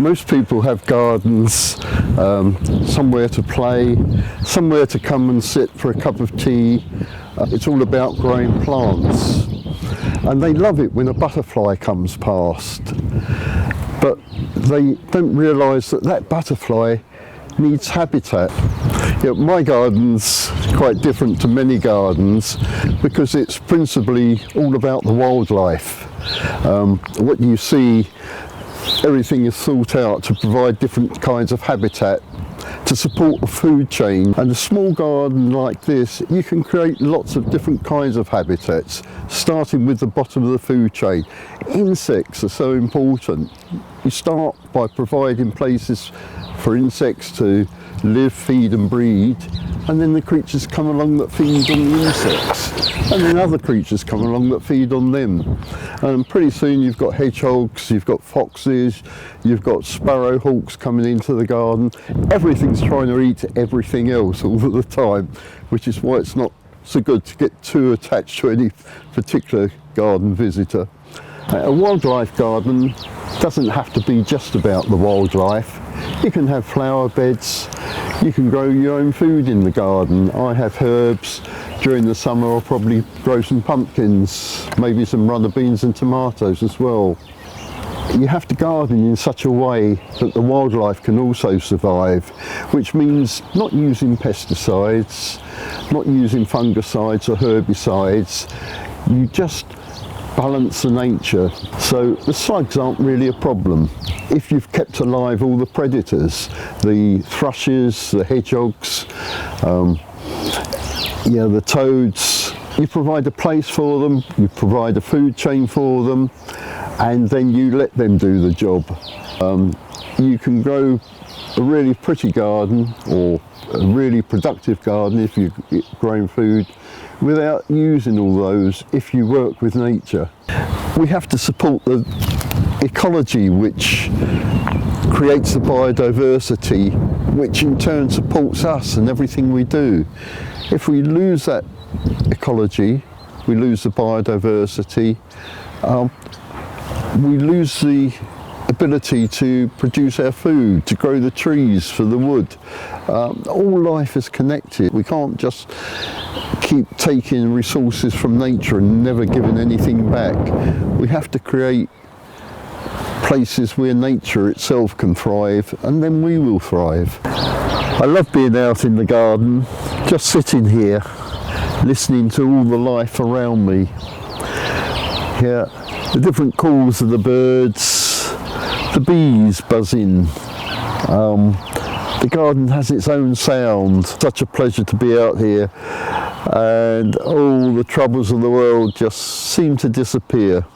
Most people have gardens, somewhere to play, somewhere to come and sit for a cup of tea. It's all about growing plants. And they love it when a butterfly comes past. But they don't realise that that butterfly needs habitat. My garden's quite different to many gardens because it's principally all about the wildlife. What you see, everything is thought out to provide different kinds of habitat to support the food chain. And a small garden like this, you can create lots of different kinds of habitats, starting with the bottom of the food chain. Insects are so important. You start by providing places for insects to live, feed and breed, and then the creatures come along that feed on the insects, and then other creatures come along that feed on them. And pretty soon you've got hedgehogs, you've got foxes, you've got sparrowhawks coming into the garden. Everything's trying to eat everything else all of the time, which is why it's not so good to get too attached to any particular garden visitor. A wildlife garden doesn't have to be just about the wildlife. You can have flower beds, you can grow your own food in the garden. I have herbs. During the summer I'll probably grow some pumpkins, maybe some runner beans and tomatoes as well. You have to garden in such a way that the wildlife can also survive, which means not using pesticides, not using fungicides or herbicides. You just balance the nature. So the slugs aren't really a problem. If you've kept alive all the predators, the thrushes, the hedgehogs, the toads, you provide a place for them, you provide a food chain for them, and then you let them do the job. You can grow a really pretty garden or a really productive garden if you're growing food without using all those if you work with nature. We have to support the ecology which creates the biodiversity, which in turn supports us and everything we do. If we lose that ecology, we lose the biodiversity, we lose the ability to produce our food, to grow the trees for the wood. All life is connected. We can't just keep taking resources from nature and never giving anything back. We have to create places where nature itself can thrive, and then we will thrive. I love being out in the garden, just sitting here, listening to all the life around me. Here, the different calls of the birds, the bees buzzing. The garden has its own sound. Such a pleasure to be out here, and all the troubles of the world just seem to disappear.